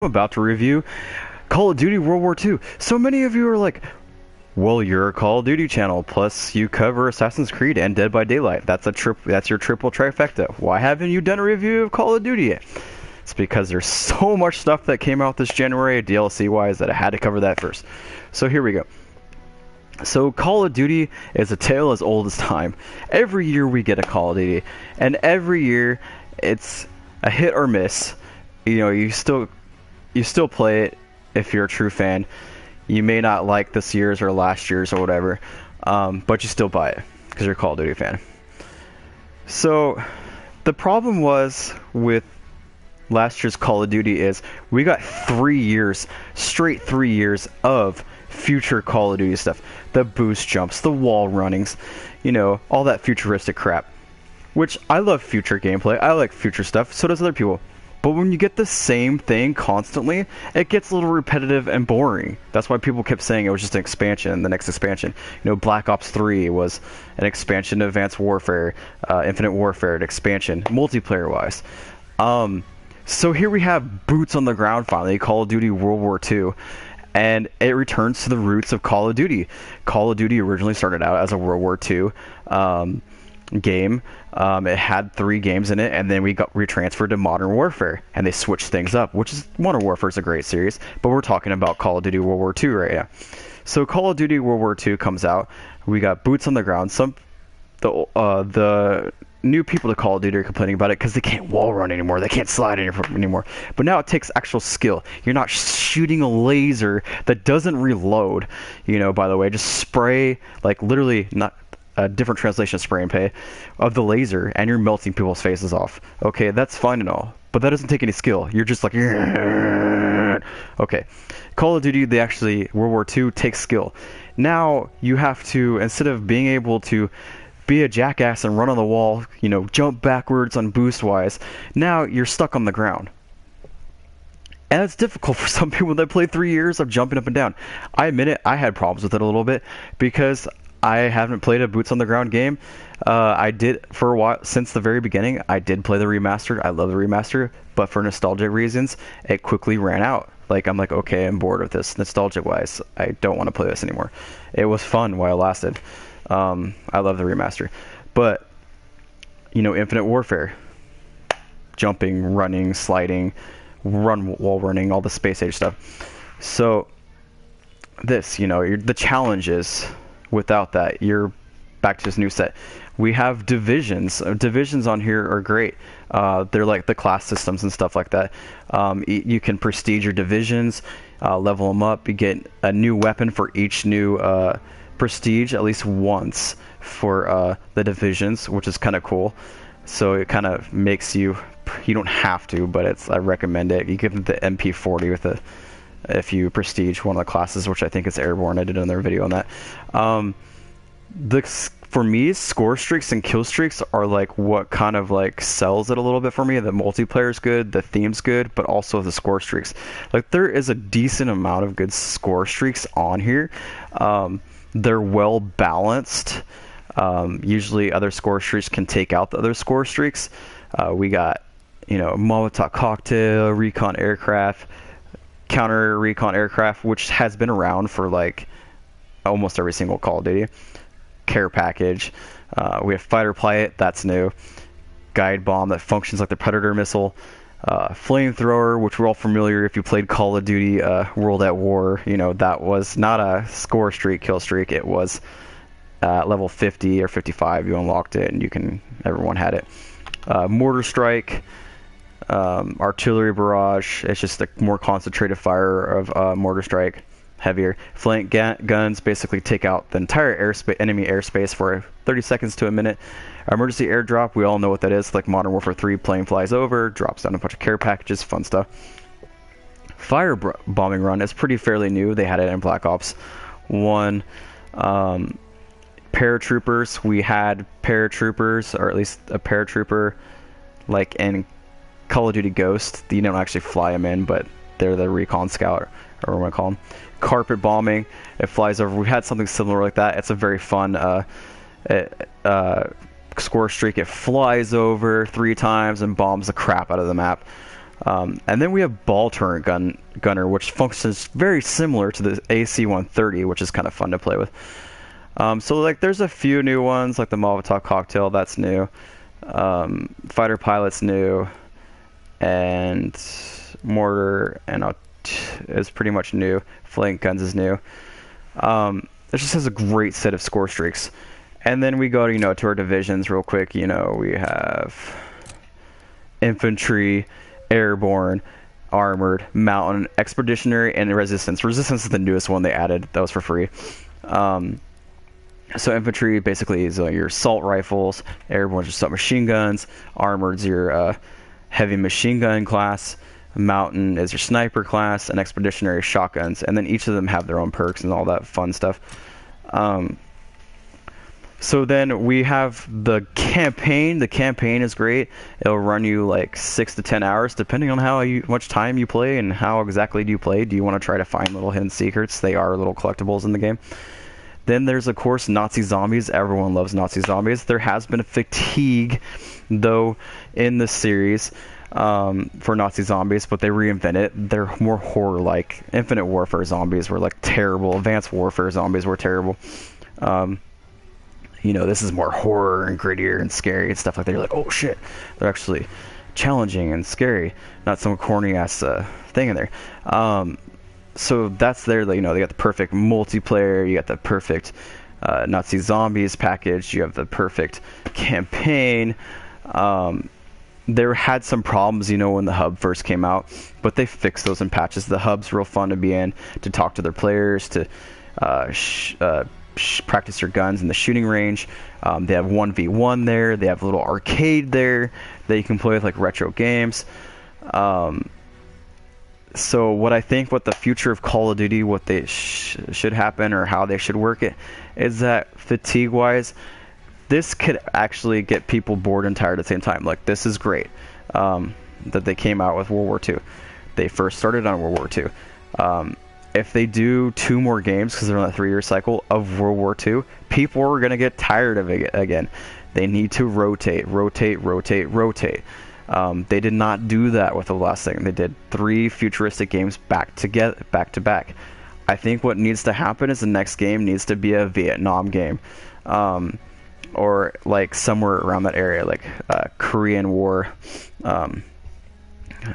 about to review Call of Duty World War II. So many of you are like, well, you're a Call of Duty channel, plus you cover Assassin's Creed and Dead by Daylight. That's your triple trifecta. Why haven't you done a review of Call of Duty yet? It's because there's so much stuff that came out this January, DLC-wise, that I had to cover that first. So here we go. So Call of Duty is a tale as old as time. Every year we get a Call of Duty, and every year it's a hit or miss. You know, you still play it if you're a true fan. You may not like this year's or last year's or whatever, but you still buy it because you're a Call of Duty fan. So the problem was with last year's Call of Duty is we got 3 years, straight 3 years of future Call of Duty stuff. The boost jumps, the wall runnings, you know, all that futuristic crap. Which, I love future gameplay, I like future stuff, so does other people. But when you get the same thing constantly, it gets a little repetitive and boring. That's why people kept saying it was just an expansion, the next expansion. You know, Black Ops 3 was an expansion to Advanced Warfare, Infinite Warfare, an expansion, multiplayer-wise. So here we have boots on the ground finally, Call of Duty World War II. And it returns to the roots of Call of Duty. Call of Duty originally started out as a World War II game. It had 3 games in it, and then we got retransferred to Modern Warfare, and they switched things up, which is, Modern Warfare is a great series, but we're talking about Call of Duty World War II right now. So Call of Duty World War II comes out, we got boots on the ground. The new people to Call of Duty are complaining about it because they can't wall run anymore, they can't slide anymore. But now it takes actual skill. You're not shooting a laser that doesn't reload, you know, by the way, just spray, like literally not a different translation of spray and pay of the laser, and you're melting people's faces off. Okay, that's fine and all, but that doesn't take any skill. You're just like, okay. Call of Duty, World War II takes skill. Now you have to, instead of being able to be a jackass and run on the wall, you know, jump backwards on boost wise, now you're stuck on the ground. And it's difficult for some people that play 3 years of jumping up and down. I admit it, I had problems with it a little bit because I haven't played a boots on the ground game. I did for a while, since the very beginning. I did play the remastered. I love the remastered, but for nostalgic reasons, it quickly ran out. Like, I'm like, okay, I'm bored with this nostalgic wise. I don't want to play this anymore. It was fun while it lasted. I love the remaster, but you know, Infinite Warfare, jumping, running, sliding, wall running, all the space age stuff. So this, you know, the challenge is, without that, you're back to this new set. We have divisions. Divisions on here are great. They're like the class systems and stuff like that. You can prestige your divisions, level them up. You get a new weapon for each new prestige at least once for the divisions, which is kind of cool. So it kind of makes you don't have to, but I recommend it. You give them the MP40 with if you prestige one of the classes, which I think is Airborne. I did another video on that. For me, score streaks and kill streaks are like what kind of like sells it a little bit for me. The multiplayer's good, the theme's good, but also the score streaks. Like, there is a decent amount of good score streaks on here. They're well balanced. Usually other score streaks can take out the other score streaks. We got, you know, Molotov cocktail, recon aircraft, counter recon aircraft, which has been around for like almost every single Call of Duty. Care package. We have fighter pilot, that's new. Guide bomb that functions like the Predator missile. Flamethrower, which we're all familiar if you played Call of Duty World at War. You know, that was not a score streak, kill streak. It was level 50 or 55. You unlocked it, and everyone had it. Mortar strike, artillery barrage. It's just a more concentrated fire of mortar strike. Heavier. Flank guns basically take out the entire enemy airspace for 30 seconds to a minute. Emergency airdrop, we all know what that is. Like Modern Warfare 3, plane flies over, drops down a bunch of care packages, fun stuff. Fire bombing run is fairly new. They had it in Black Ops 1. Paratroopers, we had paratroopers, or at least a paratrooper, like in Call of Duty Ghost. You don't actually fly them in, but they're the recon scout, or what I call them. Carpet bombing, it flies over. We've had something similar like that. It's a very fun score streak. It flies over 3 times and bombs the crap out of the map. And then we have ball turret gunner, which functions very similar to the AC-130, which is kind of fun to play with. So like there's a few new ones, like the Molotov cocktail, that's new. Fighter pilot's new, and mortar and is pretty much new. Flank guns is new. It just has a great set of score streaks. And then we go to, to our divisions real quick. We have infantry, airborne, armored, mountain, expeditionary, and resistance. Resistance is the newest one they added. That was for free. So infantry basically is your assault rifles, airborne is submachine guns, armored's your heavy machine gun class, mountain is your sniper class, and expeditionary shotguns. And then each of them have their own perks and all that fun stuff. So then we have the campaign. The campaign is great. It'll run you like 6 to 10 hours, depending on how much time you play and how exactly do you play. Do you want to try to find little hidden secrets? They are little collectibles in the game. Then there's, of course, Nazi zombies. Everyone loves Nazi zombies. There has been a fatigue, though, in the series for Nazi zombies, but they reinvent it. They're more horror-like. Infinite Warfare zombies were like terrible. Advanced Warfare zombies were terrible. This is more horror and grittier and scary and stuff like that. You're like, oh shit, they're actually challenging and scary, not some corny ass thing in there. So that's there. They got the perfect multiplayer. You got the perfect Nazi zombies package. You have the perfect campaign. There had some problems, when the hub first came out, but they fixed those in patches. The hub's real fun to be in, to talk to their players, to practice your guns in the shooting range. They have 1v1 there. They have a little arcade there that you can play with, like retro games. So what I think, what the future of Call of Duty, what they should happen, or how they should work it, is that fatigue-wise, this could actually get people bored and tired at the same time. Like, this is great that they came out with World War II. They first started on World War II. If they do 2 more games, because they're on a 3-year cycle of World War II, people are going to get tired of it again. They need to rotate. They did not do that with the last thing. They did 3 futuristic games back to back. I think what needs to happen is the next game needs to be a Vietnam game, or like somewhere around that area, like Korean War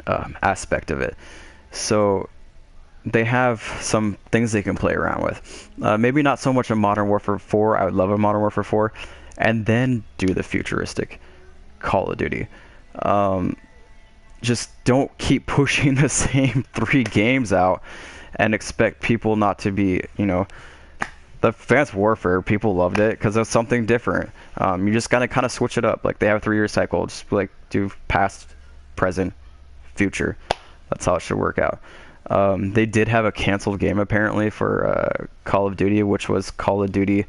aspect of it. So they have some things they can play around with. Maybe not so much a Modern Warfare 4. I would love a Modern Warfare 4, and then do the futuristic Call of Duty. Just don't keep pushing the same 3 games out and expect people not to be, the Advanced Warfare, people loved it because it was something different. You just gotta kind of switch it up. Like, they have a 3-year cycle, just like do past, present, future. That's how it should work out. They did have a canceled game apparently for Call of Duty, which was Call of Duty.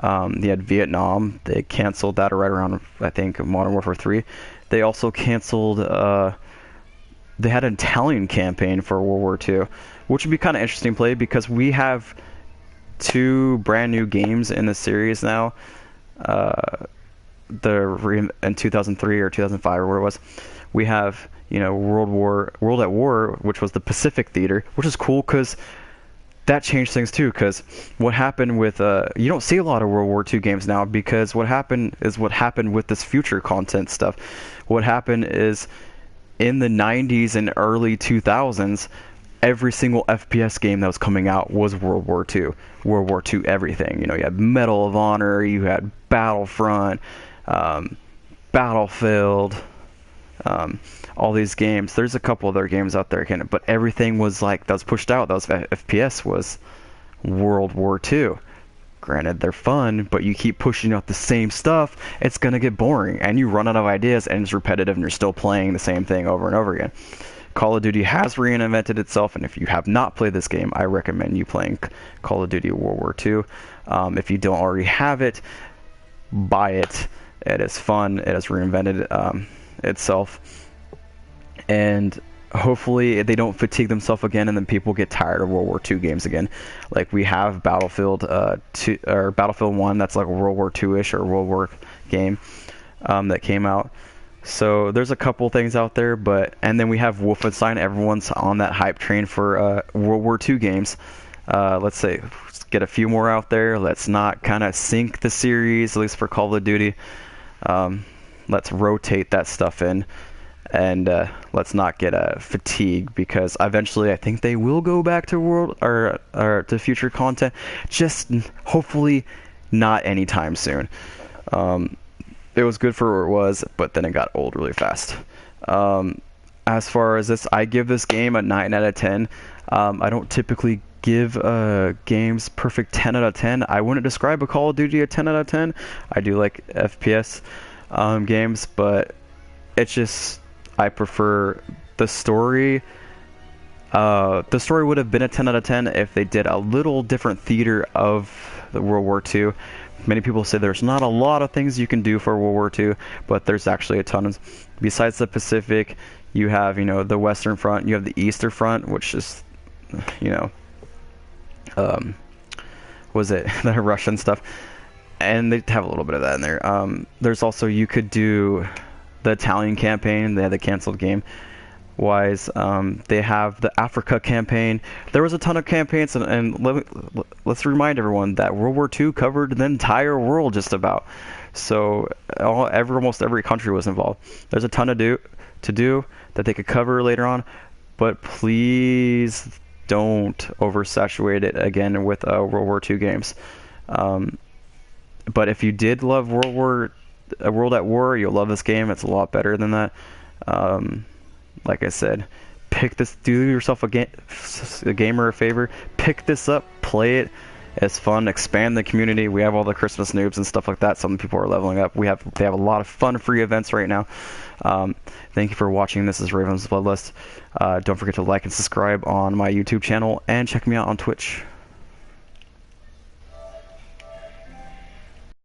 They had Vietnam. They canceled that right around, I think, Modern Warfare 3. They also canceled, they had an Italian campaign for World War II, which would be kind of interesting to play because we have 2 brand new games in the series now. In 2003 or 2005 or where it was, we have, World at War, which was the Pacific Theater, which is cool because that changed things too. Because what happened with you don't see a lot of World War II games now, because what happened with this future content stuff. What happened is in the 90s and early 2000s, every single FPS game that was coming out was World War II. World War II everything. You had Medal of Honor, you had Battlefront, Battlefield, all these games. There's a couple other games out there, but everything was like, that was pushed out. That was FPS was World War II. Granted, they're fun, but you keep pushing out the same stuff, it's gonna get boring, and you run out of ideas, and it's repetitive, and you're still playing the same thing over and over again. Call of Duty has reinvented itself, and if you have not played this game, I recommend you playing Call of Duty World War II. If you don't already have it, buy it. It is fun. It has reinvented itself, and hopefully they don't fatigue themselves again, and then people get tired of World War II games again. Like, we have Battlefield 2 or Battlefield 1, that's like a World War II-ish or World War game that came out. So there's a couple things out there, and then we have Wolfenstein. Everyone's on that hype train for World War II games. Let's get a few more out there. Let's not kind of sink the series, at least for Call of Duty. Let's rotate that stuff in, and let's not get fatigued, because eventually I think they will go back to to future content. Just hopefully not anytime soon. It was good for where it was, but then it got old really fast. As far as this, I give this game a 9 out of 10. I don't typically give games perfect 10 out of 10. I wouldn't describe a Call of Duty a 10 out of 10. I do like FPS games, but it's just, I prefer the story. The story would have been a 10 out of 10 if they did a little different theater of the World War II. Many people say there's not a lot of things you can do for World War II, but there's actually a ton of. Besides the Pacific, you have, the Western Front, you have the Eastern Front, which is, was it the Russian stuff, and they have a little bit of that in there. There's also, you could do the Italian campaign. They had the canceled game wise. They have the Africa campaign. There was a ton of campaigns, and let's remind everyone that World War II covered the entire world just about. So almost every country was involved. There's a ton to do that they could cover later on, but please don't oversaturate it again with World War II games. But if you did love World at War, you'll love this game. It's a lot better than that. Like I said, do yourself a gamer a favor. Pick this up, play it. It's fun. Expand the community. We have all the Christmas noobs and stuff like that. Some people are leveling up. They have a lot of fun free events right now. Thank you for watching. This is Ravens Bloodlust. Don't forget to like and subscribe on my YouTube channel, and check me out on Twitch.